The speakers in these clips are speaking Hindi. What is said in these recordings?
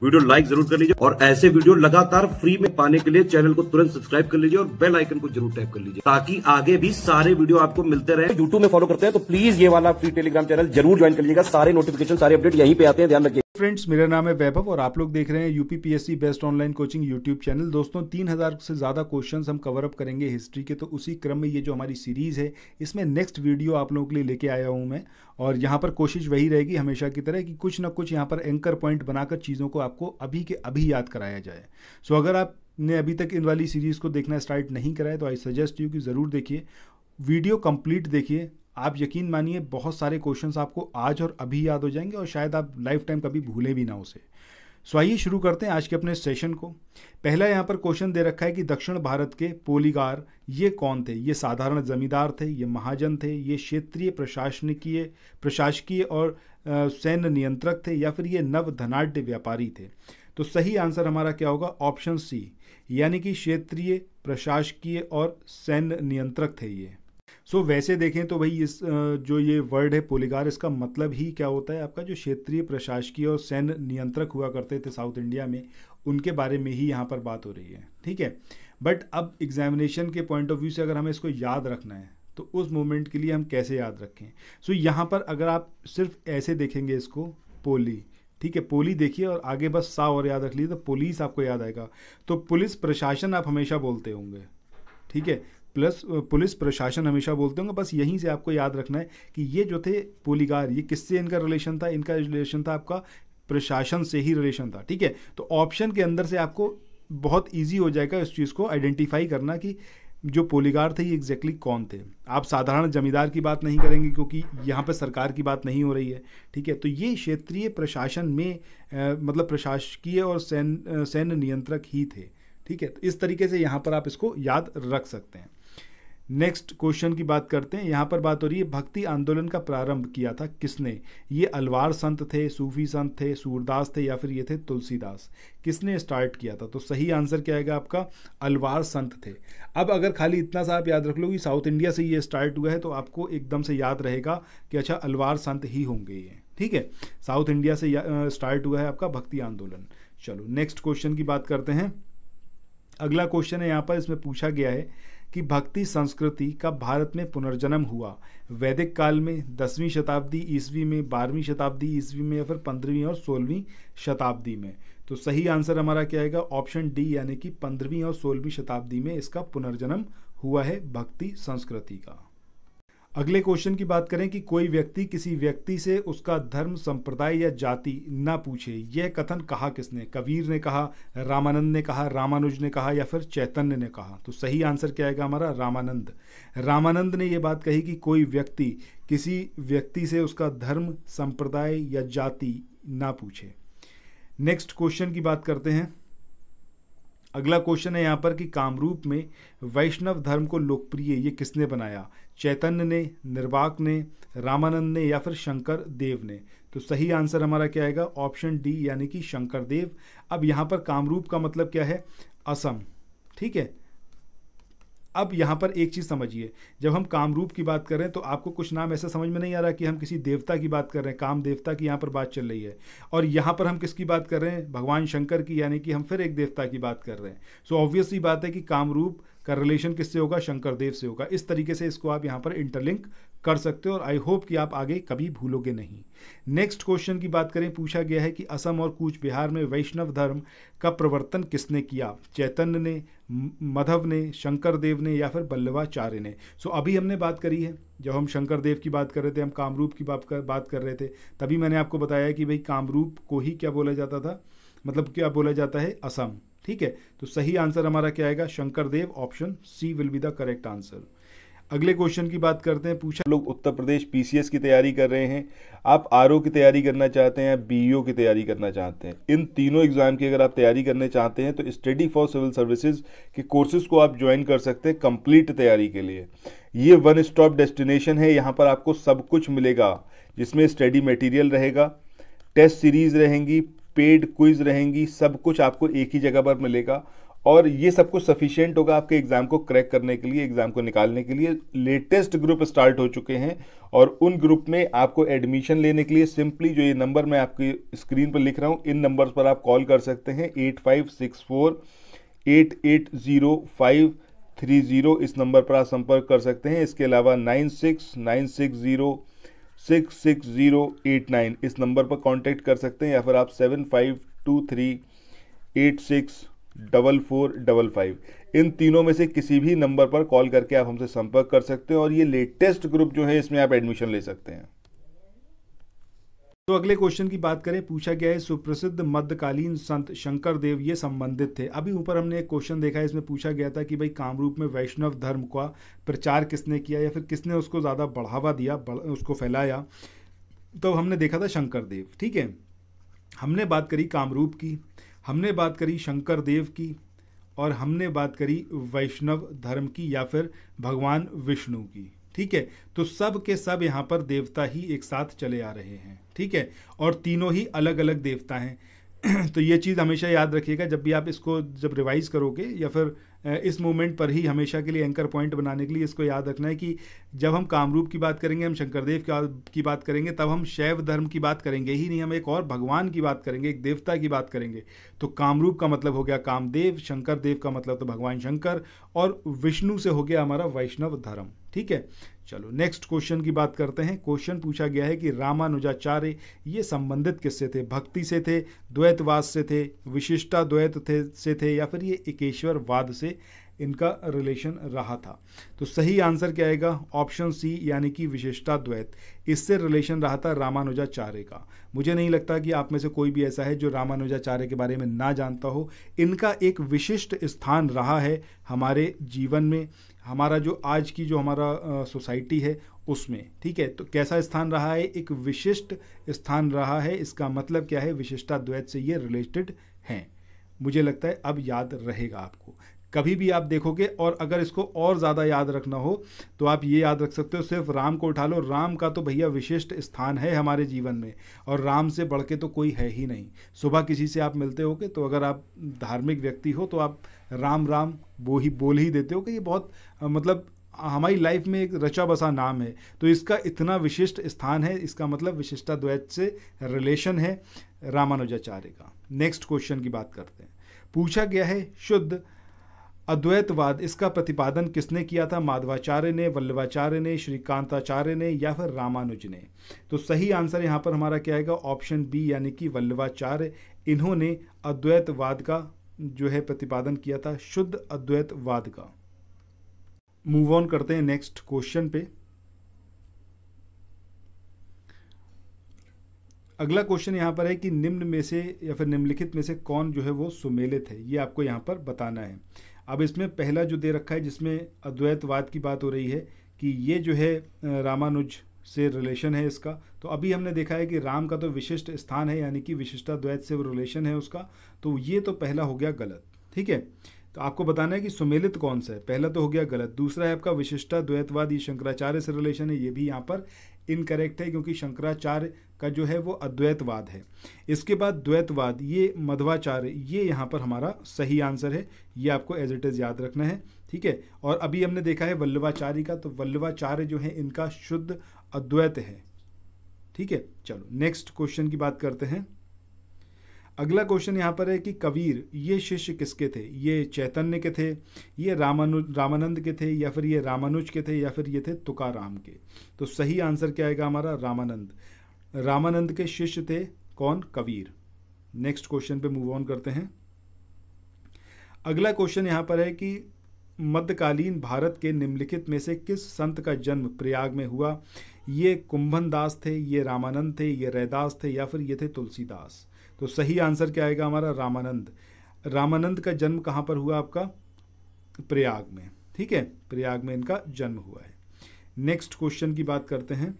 वीडियो लाइक जरूर कर लीजिए और ऐसे वीडियो लगातार फ्री में पाने के लिए चैनल को तुरंत सब्सक्राइब कर लीजिए और बेल आइकन को जरूर टैप कर लीजिए ताकि आगे भी सारे वीडियो आपको मिलते रहे। यूट्यूब में फॉलो करते हैं तो प्लीज ये वाला फ्री टेलीग्राम चैनल जरूर ज्वाइन कर लीजिएगा। सारे नोटिफिकेशन सारे अपडेट यहीं पे आते हैं, ध्यान रखिए। फ्रेंड्स, मेरा नाम है वैभव और आप लोग देख रहे हैं UPPSC best online coaching YouTube channel. दोस्तों, 3000 से ज़्यादा क्वेश्चंस हम कवर अप करेंगे हिस्ट्री के, तो उसी क्रम में ये जो हमारी सीरीज़ है इसमें नेक्स्ट वीडियो आप लोगों के लिए लेके आया हूँ मैं। और यहाँ पर कोशिश वही रहेगी हमेशा की तरह कि कुछ ना कुछ यहाँ पर एंकर पॉइंट बनाकर चीज़ों को आपको अभी के अभी याद कराया जाए। सो अगर आपने अभी तक इन वाली सीरीज़ को देखना स्टार्ट नहीं करा है तो आई सजेस्ट यू कि ज़रूर देखिए, वीडियो कंप्लीट देखिए। आप यकीन मानिए बहुत सारे क्वेश्चंस आपको आज और अभी याद हो जाएंगे और शायद आप लाइफ टाइम कभी भूले भी ना उसे। सो आइए शुरू करते हैं आज के अपने सेशन को। पहला यहाँ पर क्वेश्चन दे रखा है कि दक्षिण भारत के पोलीगार ये कौन थे? ये साधारण जमींदार थे, ये महाजन थे, ये क्षेत्रीय प्रशासकीय और सैन्य नियंत्रक थे, या फिर ये नव धनाढ्य व्यापारी थे? तो सही आंसर हमारा क्या होगा? ऑप्शन सी, यानी कि क्षेत्रीय प्रशासकीय और सैन्य नियंत्रक थे ये। सो वैसे देखें तो भाई इस जो ये वर्ड है पोलीगार, इसका मतलब ही क्या होता है आपका? जो क्षेत्रीय प्रशासकीय और सैन्य नियंत्रक हुआ करते थे साउथ इंडिया में, उनके बारे में ही यहाँ पर बात हो रही है, ठीक है। बट अब एग्जामिनेशन के पॉइंट ऑफ व्यू से अगर हमें इसको याद रखना है तो उस मोमेंट के लिए हम कैसे याद रखें? सो यहाँ पर अगर आप सिर्फ ऐसे देखेंगे इसको, पोली, ठीक है, पोली देखिए और आगे बस सा और याद रख लीजिए तो पुलिस आपको याद आएगा। तो पुलिस प्रशासन आप हमेशा बोलते होंगे, ठीक है, प्लस पुलिस प्रशासन हमेशा बोलते होंगे। बस यहीं से आपको याद रखना है कि ये जो थे पोलीगार, ये किससे इनका रिलेशन था? इनका रिलेशन था आपका प्रशासन से ही रिलेशन था, ठीक है। तो ऑप्शन के अंदर से आपको बहुत इजी हो जाएगा इस चीज़ को आइडेंटिफाई करना कि जो पोलीगार थे ये एग्जैक्टली कौन थे। आप साधारण जमींदार की बात नहीं करेंगे क्योंकि यहाँ पर सरकार की बात नहीं हो रही है, ठीक है। तो ये क्षेत्रीय प्रशासन में मतलब प्रशासकीय और सैन्य नियंत्रक ही थे, ठीक है। तो इस तरीके से यहाँ पर आप इसको याद रख सकते हैं। नेक्स्ट क्वेश्चन की बात करते हैं। यहाँ पर बात हो रही है भक्ति आंदोलन का प्रारंभ किया था किसने? ये अलवार संत थे, सूफी संत थे, सूरदास थे, या फिर ये थे तुलसीदास? किसने स्टार्ट किया था? तो सही आंसर क्या आएगा आपका? अलवार संत थे। अब अगर खाली इतना सा आप याद रख लो कि साउथ इंडिया से ये स्टार्ट हुआ है तो आपको एकदम से याद रहेगा कि अच्छा अलवार संत ही होंगे ये, ठीक है। साउथ इंडिया से स्टार्ट हुआ है आपका भक्ति आंदोलन। चलो नेक्स्ट क्वेश्चन की बात करते हैं। अगला क्वेश्चन है यहाँ पर, इसमें पूछा गया है कि भक्ति संस्कृति का भारत में पुनर्जन्म हुआ वैदिक काल में, 10वीं शताब्दी ईस्वी में, 12वीं शताब्दी ईस्वी में, या फिर 15वीं और 16वीं शताब्दी में? तो सही आंसर हमारा क्या आएगा? ऑप्शन डी, यानी कि 15वीं और 16वीं शताब्दी में इसका पुनर्जन्म हुआ है भक्ति संस्कृति का। अगले क्वेश्चन की बात करें कि कोई व्यक्ति किसी व्यक्ति से उसका धर्म, संप्रदाय या जाति ना पूछे, यह कथन कहा किसने? कबीर ने कहा, रामानंद ने कहा, रामानुज ने कहा, या फिर चैतन्य ने कहा? तो सही आंसर क्या आएगा हमारा? रामानंद। रामानंद ने यह बात कही कि कोई व्यक्ति किसी व्यक्ति से उसका धर्म, संप्रदाय या जाति ना पूछे। नेक्स्ट क्वेश्चन की बात करते हैं। अगला क्वेश्चन है यहाँ पर कि कामरूप में वैष्णव धर्म को लोकप्रिय ये किसने बनाया? चैतन्य ने, निर्वाक ने, रामानंद ने, या फिर शंकर देव ने? तो सही आंसर हमारा क्या आएगा? ऑप्शन डी, यानी कि शंकर देव। अब यहाँ पर कामरूप का मतलब क्या है? असम, ठीक है। अब यहाँ पर एक चीज़ समझिए, जब हम कामरूप की बात कर रहे हैं तो आपको कुछ नाम ऐसा समझ में नहीं आ रहा कि हम किसी देवता की बात कर रहे हैं, काम देवता की यहाँ पर बात चल रही है, और यहाँ पर हम किसकी बात कर रहे हैं? भगवान शंकर की, यानी कि हम फिर एक देवता की बात कर रहे हैं। सो ऑब्वियसली बात है कि कामरूप का रिलेशन किससे होगा? शंकर देव से होगा। इस तरीके से इसको आप यहाँ पर इंटरलिंक कर सकते हो और आई होप कि आप आगे कभी भूलोगे नहीं। नेक्स्ट क्वेश्चन की बात करें, पूछा गया है कि असम और कूच बिहार में वैष्णव धर्म का प्रवर्तन किसने किया? चैतन्य ने, माधव ने, शंकर देव ने, या फिर वल्लभाचार्य ने? सो अभी हमने बात करी है, जब हम शंकर देव की बात कर रहे थे, हम कामरूप की बात कर रहे थे, तभी मैंने आपको बताया कि भाई कामरूप को ही क्या बोला जाता था, मतलब क्या बोला जाता है? असम, ठीक है। तो सही आंसर हमारा क्या आएगा? Shankar Dev. Option C will be the correct answer. अगले क्वेश्चन की बात करते हैं। पूछा, लोग उत्तर प्रदेश पीसीएस की तैयारी कर रहे हैं, आप आरओ की तैयारी करना चाहते हैं, बीईओ की तैयारी करना चाहते हैं, इन तीनों एग्जाम की अगर आप तैयारी करने चाहते हैं तो स्टडी फॉर सिविल सर्विसेज के कोर्सेज को आप ज्वाइन कर सकते हैं कंप्लीट तैयारी के लिए। ये वन स्टॉप डेस्टिनेशन है, यहाँ पर आपको सब कुछ मिलेगा, जिसमें स्टडी मटेरियल रहेगा, टेस्ट सीरीज रहेंगी, पेड क्विज रहेंगी, सब कुछ आपको एक ही जगह पर मिलेगा। और ये सब कुछ सफिशिएंट होगा आपके एग्जाम को क्रैक करने के लिए, एग्जाम को निकालने के लिए। लेटेस्ट ग्रुप स्टार्ट हो चुके हैं और उन ग्रुप में आपको एडमिशन लेने के लिए सिंपली जो ये नंबर मैं आपकी स्क्रीन पर लिख रहा हूँ, इन नंबर्स पर आप कॉल कर सकते हैं। 8564880530 इस नंबर पर आप संपर्क कर सकते हैं। इसके अलावा 9696066089 इस नंबर पर कांटेक्ट कर सकते हैं, या फिर आप 7523864455 इन तीनों में से किसी भी नंबर पर कॉल करके आप हमसे संपर्क कर सकते हैं और ये लेटेस्ट ग्रुप जो है इसमें आप एडमिशन ले सकते हैं। तो अगले क्वेश्चन की बात करें, पूछा गया है सुप्रसिद्ध मध्यकालीन संत शंकर देव ये संबंधित थे। अभी ऊपर हमने एक क्वेश्चन देखा है, इसमें पूछा गया था कि भाई कामरूप में वैष्णव धर्म का प्रचार किसने किया या फिर किसने उसको ज़्यादा बढ़ावा दिया, उसको फैलाया। तो हमने देखा था शंकर देव, ठीक है। हमने बात करी कामरूप की, हमने बात करी शंकर देव की, और हमने बात करी वैष्णव धर्म की या फिर भगवान विष्णु की, ठीक है। तो सब के सब यहाँ पर देवता ही एक साथ चले आ रहे हैं, ठीक है, और तीनों ही अलग अलग देवता हैं। तो ये चीज़ हमेशा याद रखिएगा जब भी आप इसको जब रिवाइज करोगे, या फिर इस मोमेंट पर ही हमेशा के लिए एंकर पॉइंट बनाने के लिए इसको याद रखना है कि जब हम कामरूप की बात करेंगे, हम शंकरदेव की बात करेंगे, तब हम शैव धर्म की बात करेंगे ही नहीं, हम एक और भगवान की बात करेंगे, एक देवता की बात करेंगे। तो कामरूप का मतलब हो गया कामदेव, शंकर देव का मतलब तो भगवान शंकर, और विष्णु से हो गया हमारा वैष्णव धर्म, ठीक है। चलो नेक्स्ट क्वेश्चन की बात करते हैं। क्वेश्चन पूछा गया है कि रामानुजाचार्य ये संबंधित किससे थे? भक्ति से थे, द्वैतवाद से थे, विशिष्टाद्वैत से थे, या फिर ये एकेश्वरवाद से इनका रिलेशन रहा था? तो सही आंसर क्या आएगा? ऑप्शन सी, यानी कि विशिष्टाद्वैत, इससे रिलेशन रहा था रामानुजाचार्य का। मुझे नहीं लगता कि आप में से कोई भी ऐसा है जो रामानुजाचार्य के बारे में ना जानता हो। इनका एक विशिष्ट स्थान रहा है हमारे जीवन में, हमारा जो आज की जो हमारा सोसाइटी है उसमें, ठीक है। तो कैसा स्थान रहा है? एक विशिष्ट स्थान रहा है। इसका मतलब क्या है? विशिष्टाद्वैत से ये रिलेटेड हैं। मुझे लगता है अब याद रहेगा आपको। कभी भी आप देखोगे, और अगर इसको और ज़्यादा याद रखना हो तो आप ये याद रख सकते हो, सिर्फ राम को उठा लो। राम का तो भैया विशिष्ट स्थान है हमारे जीवन में, और राम से बढ़ के तो कोई है ही नहीं। सुबह किसी से आप मिलते होगे तो अगर आप धार्मिक व्यक्ति हो तो आप राम राम वो ही बोल ही देते हो कि ये बहुत मतलब हमारी लाइफ में एक रचा बसा नाम है। तो इसका इतना विशिष्ट स्थान है, इसका मतलब विशिष्टाद्वैत से रिलेशन है रामानुजाचार्य का। नेक्स्ट क्वेश्चन की बात करते हैं। पूछा गया है शुद्ध अद्वैतवाद, इसका प्रतिपादन किसने किया था? माधवाचार्य ने, वल्लभाचार्य ने, श्रीकांताचार्य ने, या फिर रामानुज ने? तो सही आंसर यहाँ पर हमारा क्या आएगा? ऑप्शन बी, यानी कि वल्लभाचार्य। इन्होंने अद्वैतवाद का जो है प्रतिपादन किया था, शुद्ध अद्वैतवाद का। मूव ऑन करते हैं नेक्स्ट क्वेश्चन पे। अगला क्वेश्चन यहाँ पर है कि निम्न में से या फिर निम्नलिखित में से कौन जो है वो सुमेलित है, ये आपको यहाँ पर बताना है। अब इसमें पहला जो दे रखा है जिसमें अद्वैतवाद की बात हो रही है कि ये जो है रामानुज से रिलेशन है इसका। तो अभी हमने देखा है कि राम का तो विशिष्ट स्थान है, यानी कि विशिष्टाद्वैत से वो रिलेशन है उसका। तो ये तो पहला हो गया गलत, ठीक है। तो आपको बताना है कि सुमेलित कौन सा है। पहला तो हो गया गलत। दूसरा है आपका विशिष्टाद्वैतवाद, ये शंकराचार्य से रिलेशन है, ये भी यहाँ पर इनकरेक्ट है, क्योंकि शंकराचार्य का जो है वो अद्वैतवाद है। इसके बाद द्वैतवाद, ये मध्वाचार्य, ये यहाँ पर हमारा सही आंसर है। ये आपको एज इट इज़ याद रखना है, ठीक है। और अभी हमने देखा है वल्लभाचार्य का, तो वल्लभाचार्य जो है इनका शुद्ध अद्वैत है, ठीक है। चलो नेक्स्ट क्वेश्चन की बात करते हैं। अगला क्वेश्चन यहाँ पर है कि कबीर ये शिष्य किसके थे? ये चैतन्य के थे, ये रामानंद के थे, या फिर ये रामानुज के थे, या फिर ये थे तुकाराम के? तो सही आंसर क्या आएगा हमारा? रामानंद। रामानंद के शिष्य थे कौन? कबीर। नेक्स्ट क्वेश्चन पे मूव ऑन करते हैं। अगला क्वेश्चन यहाँ पर है कि मध्यकालीन भारत के निम्नलिखित में से किस संत का जन्म प्रयाग में हुआ? ये कुंभन दास थे, ये रामानंद थे, ये रैदास थे, या फिर ये थे तुलसीदास? तो सही आंसर क्या आएगा हमारा? रामानंद। रामानंद का जन्म कहाँ पर हुआ आपका? प्रयाग में, ठीक है। प्रयाग में इनका जन्म हुआ है। नेक्स्ट क्वेश्चन की बात करते हैं।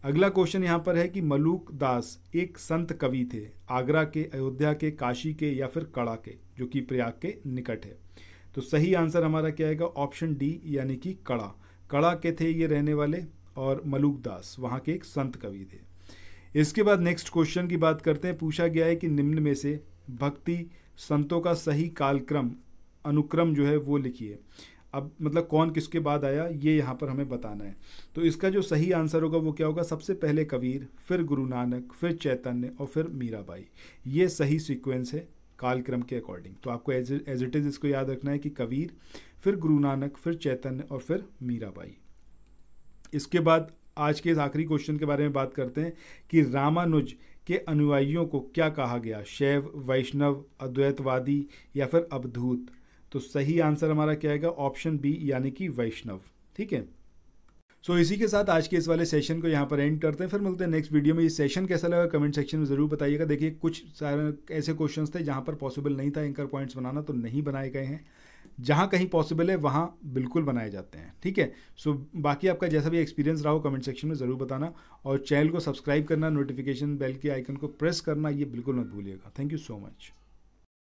अगला क्वेश्चन यहाँ पर है कि मलूक दास एक संत कवि थे, आगरा के, अयोध्या के, काशी के, या फिर कड़ा के, जो कि प्रयाग के निकट है? तो सही आंसर हमारा क्या आएगा? ऑप्शन डी, यानी कि कड़ा। कड़ा के थे ये रहने वाले, और मलूक दास वहाँ के एक संत कवि थे। इसके बाद नेक्स्ट क्वेश्चन की बात करते हैं। पूछा गया है कि निम्न में से भक्ति संतों का सही कालक्रम अनुक्रम जो है वो लिखिए। अब मतलब कौन किसके बाद आया ये यहाँ पर हमें बताना है। तो इसका जो सही आंसर होगा वो क्या होगा, सबसे पहले कबीर, फिर गुरु नानक, फिर चैतन्य और फिर मीराबाई। ये सही सीक्वेंस है कालक्रम के अकॉर्डिंग। तो आपको एज इट इज़ इसको याद रखना है कि कबीर, फिर गुरु नानक, फिर चैतन्य और फिर मीराबाई। इसके बाद आज के इस आखिरी क्वेश्चन के बारे में बात करते हैं कि रामानुज के अनुयायियों को क्या कहा गया, शैव, वैष्णव, अद्वैतवादी या फिर अवधूत। तो सही आंसर हमारा क्या आएगा, ऑप्शन बी यानी कि वैष्णव। ठीक है। सो इसी के साथ आज के इस वाले सेशन को यहाँ पर एंड करते हैं, फिर मिलते हैं नेक्स्ट वीडियो में। ये सेशन कैसा लगा कमेंट सेक्शन में ज़रूर बताइएगा। देखिए कुछ सारे ऐसे क्वेश्चंस थे जहाँ पर पॉसिबल नहीं था एंकर पॉइंट्स बनाना, तो नहीं बनाए गए हैं। जहाँ कहीं पॉसिबल है वहाँ बिल्कुल बनाए जाते हैं। ठीक है। सो बाकी आपका जैसा भी एक्सपीरियंस रहा हो कमेंट सेक्शन में ज़रूर बताना, और चैनल को सब्सक्राइब करना, नोटिफिकेशन बेल के आइकन को प्रेस करना ये बिल्कुल मत भूलिएगा। Thank you so much.